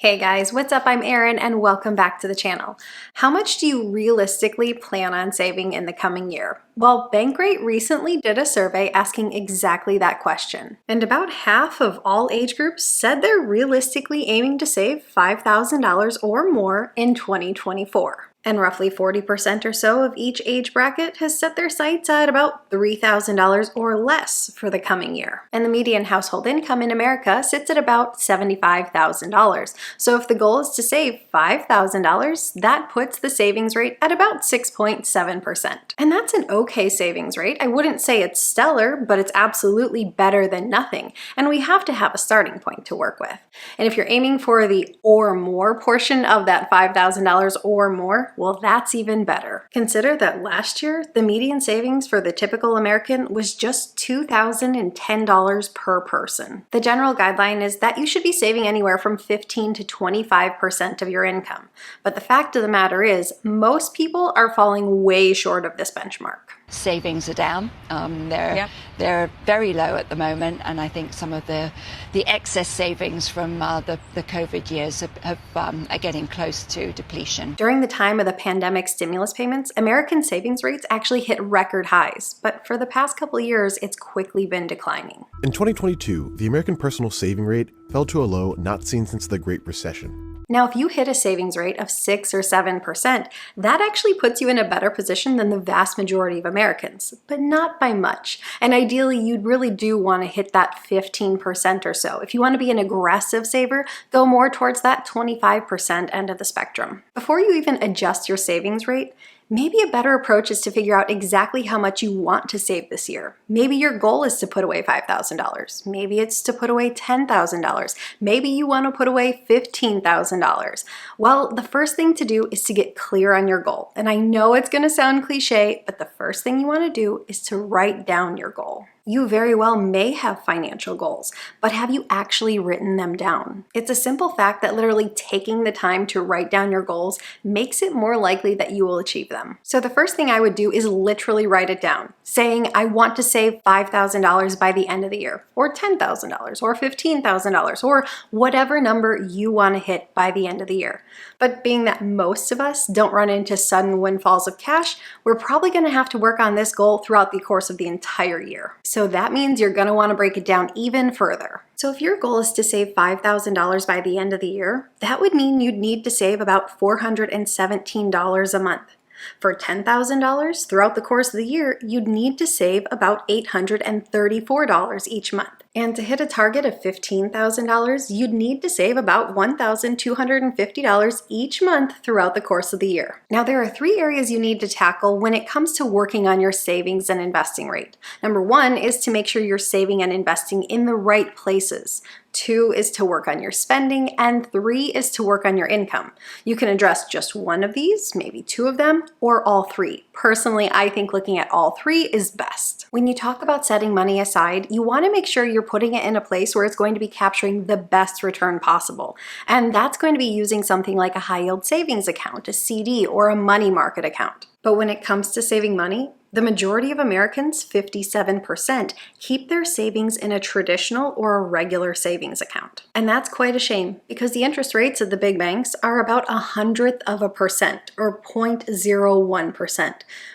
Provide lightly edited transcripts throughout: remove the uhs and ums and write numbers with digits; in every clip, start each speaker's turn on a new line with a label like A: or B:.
A: Hey guys, what's up? I'm Erin and welcome back to the channel. How much do you realistically plan on saving in the coming year? Well, Bankrate recently did a survey asking exactly that question. And about half of all age groups said they're realistically aiming to save $5,000 or more in 2024. And roughly 40% or so of each age bracket has set their sights at about $3,000 or less for the coming year. And the median household income in America sits at about $75,000. So if the goal is to save $5,000, that puts the savings rate at about 6.7%. And that's an okay savings rate. I wouldn't say it's stellar, but it's absolutely better than nothing. And we have to have a starting point to work with. And if you're aiming for the or more portion of that $5,000 or more, well, that's even better. Consider that last year, the median savings for the typical American was just $2,010 per person. The general guideline is that you should be saving anywhere from 15 to 25% of your income. But the fact of the matter is, most people are falling way short of this benchmark.
B: Savings are down. They're very low at the moment, and I think some of the excess savings from the COVID years are getting close to depletion.
A: During the time of the pandemic stimulus payments, American savings rates actually hit record highs, but for the past couple of years, it's quickly been declining.
C: In 2022, the American personal saving rate fell to a low not seen since the Great Recession.
A: Now, if you hit a savings rate of 6 or 7%, that actually puts you in a better position than the vast majority of Americans, but not by much. And ideally, you'd really do want to hit that 15% or so. If you want to be an aggressive saver, go more towards that 25% end of the spectrum. Before you even adjust your savings rate, maybe a better approach is to figure out exactly how much you want to save this year. Maybe your goal is to put away $5,000. Maybe it's to put away $10,000. Maybe you want to put away $15,000. Well, the first thing to do is to get clear on your goal. And I know it's going to sound cliche, but the first thing you want to do is to write down your goal. You very well may have financial goals, but have you actually written them down? It's a simple fact that literally taking the time to write down your goals makes it more likely that you will achieve them. So the first thing I would do is literally write it down, saying I want to save $5,000 by the end of the year, or $10,000, or $15,000, or whatever number you want to hit by the end of the year. But being that most of us don't run into sudden windfalls of cash, we're probably going to have to work on this goal throughout the course of the entire year. So that means you're going to want to break it down even further. So if your goal is to save $5,000 by the end of the year, that would mean you'd need to save about $417 a month. For $10,000 throughout the course of the year, you'd need to save about $834 each month. And to hit a target of $15,000, you'd need to save about $1,250 each month throughout the course of the year. Now, there are 3 areas you need to tackle when it comes to working on your savings and investing rate. Number 1 is to make sure you're saving and investing in the right places. 2 is to work on your spending, and 3 is to work on your income. You can address just one of these, maybe 2 of them, or all 3. Personally, I think looking at all 3 is best. When you talk about setting money aside, you want to make sure you're putting it in a place where it's going to be capturing the best return possible. And that's going to be using something like a high-yield savings account, a CD, or a money market account. But when it comes to saving money, the majority of Americans, 57%, keep their savings in a traditional or a regular savings account. And that's quite a shame because the interest rates at the big banks are about 0.1% or 0.01%,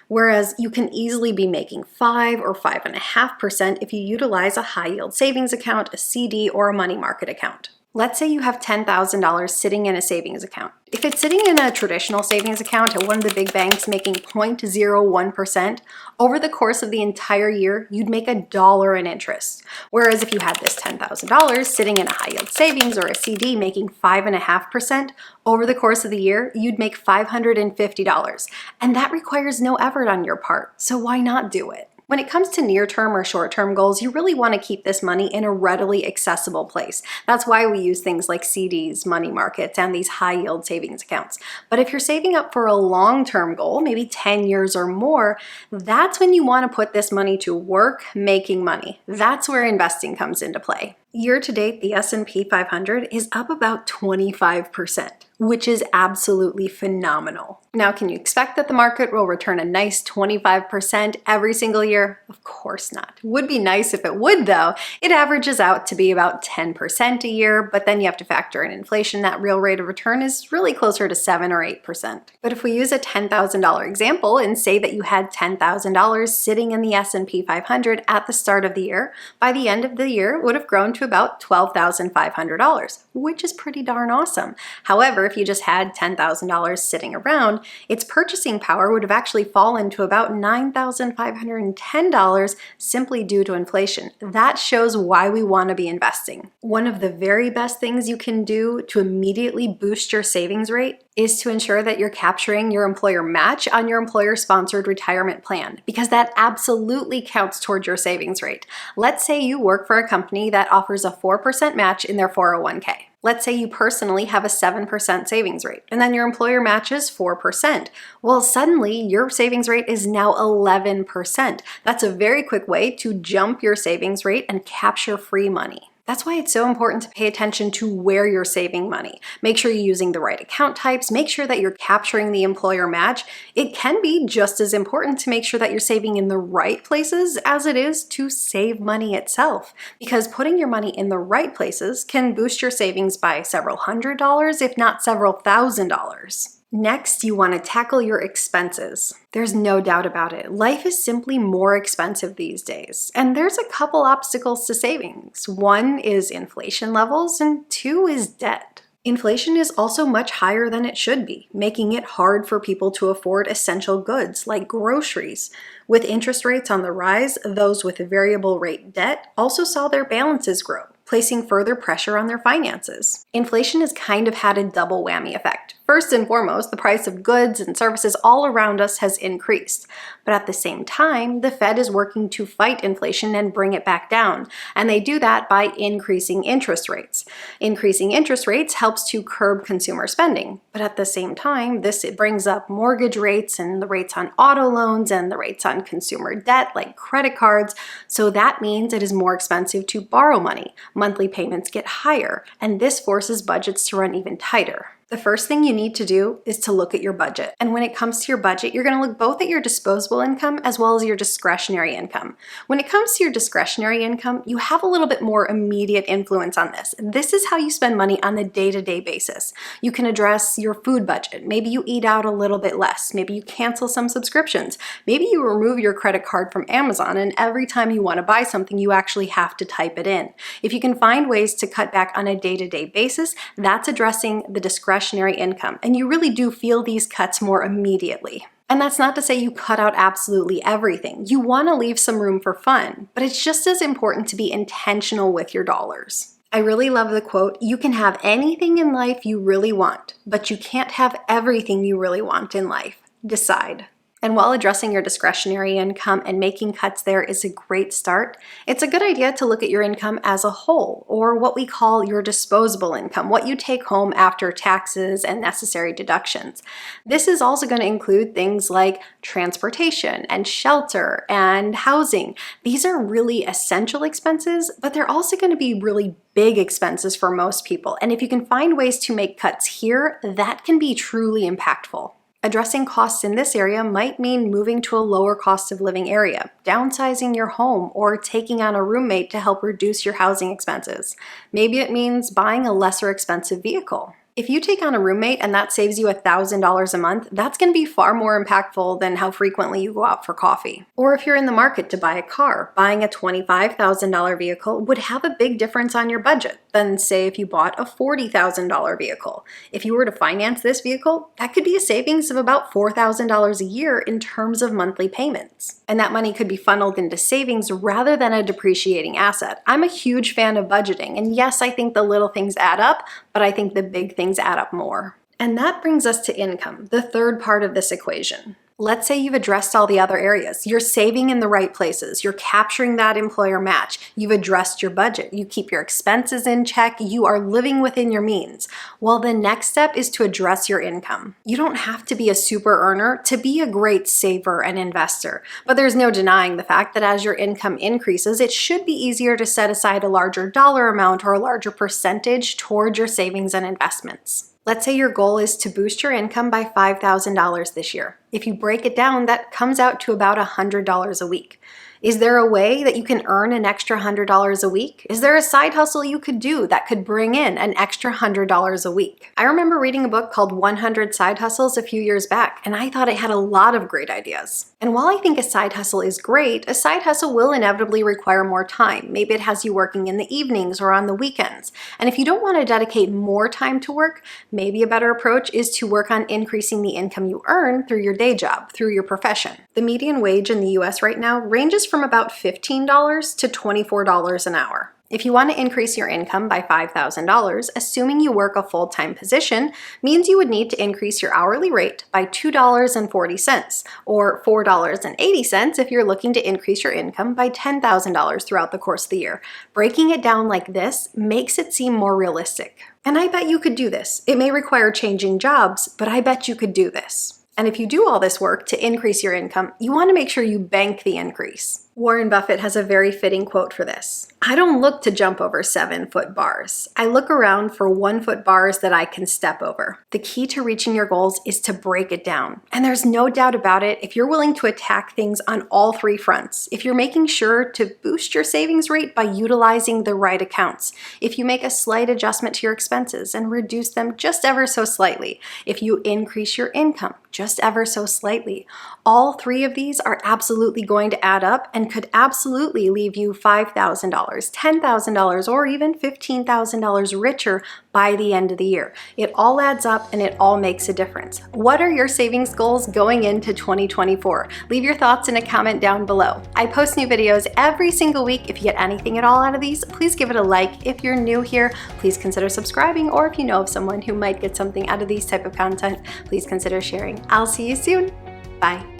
A: whereas you can easily be making 5 or 5.5% if you utilize a high-yield savings account, a CD, or a money market account. Let's say you have $10,000 sitting in a savings account. If it's sitting in a traditional savings account at one of the big banks making 0.01%, over the course of the entire year, you'd make $1 in interest. Whereas if you had this $10,000 sitting in a high-yield savings or a CD making 5.5%, over the course of the year, you'd make $550. And that requires no effort on your part, so why not do it? When it comes to near-term or short-term goals, you really want to keep this money in a readily accessible place. That's why we use things like CDs, money markets, and these high-yield savings accounts. But if you're saving up for a long-term goal, maybe 10 years or more, that's when you want to put this money to work making money. That's where investing comes into play. Year to date, the S&P 500 is up about 25%. which is absolutely phenomenal. Now, can you expect that the market will return a nice 25% every single year? Of course not. Would be nice if it would though. It averages out to be about 10% a year, but then you have to factor in inflation. That real rate of return is really closer to 7 or 8%. But if we use a $10,000 example and say that you had $10,000 sitting in the S&P 500 at the start of the year, by the end of the year it would have grown to about $12,500, which is pretty darn awesome. However, if you just had $10,000 sitting around, its purchasing power would have actually fallen to about $9,510 simply due to inflation. That shows why we want to be investing. One of the very best things you can do to immediately boost your savings rate is to ensure that you're capturing your employer match on your employer-sponsored retirement plan, because that absolutely counts towards your savings rate. Let's say you work for a company that offers a 4% match in their 401k. Let's say you personally have a 7% savings rate, and then your employer matches 4%. Well, suddenly your savings rate is now 11%. That's a very quick way to jump your savings rate and capture free money. That's why it's so important to pay attention to where you're saving money. Make sure you're using the right account types. Make sure that you're capturing the employer match. It can be just as important to make sure that you're saving in the right places as it is to save money itself, because putting your money in the right places can boost your savings by several $100s, if not several $1,000s. Next, you want to tackle your expenses. There's no doubt about it. Life is simply more expensive these days, and there's a couple obstacles to savings. One is inflation levels, and two is debt. Inflation is also much higher than it should be, making it hard for people to afford essential goods like groceries. With interest rates on the rise, those with variable rate debt also saw their balances grow, placing further pressure on their finances. Inflation has kind of had a double whammy effect. First and foremost, the price of goods and services all around us has increased. But at the same time, the Fed is working to fight inflation and bring it back down. And they do that by increasing interest rates. Increasing interest rates helps to curb consumer spending. But at the same time, it brings up mortgage rates and the rates on auto loans and the rates on consumer debt like credit cards. So that means it is more expensive to borrow money. Monthly payments get higher, and this forces budgets to run even tighter. The first thing you need to do is to look at your budget. And when it comes to your budget, you're going to look both at your disposable income as well as your discretionary income. When it comes to your discretionary income, you have a little bit more immediate influence on this. This is how you spend money on a day-to-day basis. You can address your food budget. Maybe you eat out a little bit less. Maybe you cancel some subscriptions. Maybe you remove your credit card from Amazon, and every time you want to buy something, you actually have to type it in. If you can find ways to cut back on a day-to-day basis, that's addressing the discretionary income, and you really do feel these cuts more immediately. And that's not to say you cut out absolutely everything. You want to leave some room for fun, but it's just as important to be intentional with your dollars. I really love the quote, "You can have anything in life you really want, but you can't have everything you really want in life. Decide." And while addressing your discretionary income and making cuts there is a great start, it's a good idea to look at your income as a whole, or what we call your disposable income, what you take home after taxes and necessary deductions. This is also going to include things like transportation and shelter and housing. These are really essential expenses, but they're also going to be really big expenses for most people. And if you can find ways to make cuts here, that can be truly impactful. Addressing costs in this area might mean moving to a lower cost of living area, downsizing your home, or taking on a roommate to help reduce your housing expenses. Maybe it means buying a lesser expensive vehicle. If you take on a roommate and that saves you $1,000 a month, that's going to be far more impactful than how frequently you go out for coffee. Or if you're in the market to buy a car, buying a $25,000 vehicle would have a big difference on your budget than, say, if you bought a $40,000 vehicle. If you were to finance this vehicle, that could be a savings of about $4,000 a year in terms of monthly payments. And that money could be funneled into savings rather than a depreciating asset. I'm a huge fan of budgeting, and yes, I think the little things add up, but I think the big things add up more. And that brings us to income, the third part of this equation. Let's say you've addressed all the other areas. You're saving in the right places. You're capturing that employer match. You've addressed your budget. You keep your expenses in check. You are living within your means. Well, the next step is to address your income. You don't have to be a super earner to be a great saver and investor. But there's no denying the fact that as your income increases, it should be easier to set aside a larger dollar amount or a larger percentage towards your savings and investments. Let's say your goal is to boost your income by $5,000 this year. If you break it down, that comes out to about $100 a week. Is there a way that you can earn an extra $100 a week? Is there a side hustle you could do that could bring in an extra $100 a week? I remember reading a book called 100 Side Hustles a few years back, and I thought it had a lot of great ideas. And while I think a side hustle is great, a side hustle will inevitably require more time. Maybe it has you working in the evenings or on the weekends. And if you don't want to dedicate more time to work, maybe a better approach is to work on increasing the income you earn through your day job, through your profession. The median wage in the US right now ranges from about $15 to $24 an hour. If you want to increase your income by $5,000, assuming you work a full-time position, means you would need to increase your hourly rate by $2.40, or $4.80 if you're looking to increase your income by $10,000 throughout the course of the year. Breaking it down like this makes it seem more realistic. And I bet you could do this. It may require changing jobs, but I bet you could do this. And if you do all this work to increase your income, you want to make sure you bank the increase. Warren Buffett has a very fitting quote for this. I don't look to jump over 7-foot bars. I look around for 1-foot bars that I can step over. The key to reaching your goals is to break it down. And there's no doubt about it, if you're willing to attack things on all 3 fronts, if you're making sure to boost your savings rate by utilizing the right accounts, if you make a slight adjustment to your expenses and reduce them just ever so slightly, if you increase your income just ever so slightly, all 3 of these are absolutely going to add up and could absolutely leave you $5,000, $10,000, or even $15,000 richer by the end of the year. It all adds up and it all makes a difference. What are your savings goals going into 2024? Leave your thoughts in a comment down below. I post new videos every single week. If you get anything at all out of these, please give it a like. If you're new here, please consider subscribing, or if you know of someone who might get something out of these type of content, please consider sharing. I'll see you soon. Bye.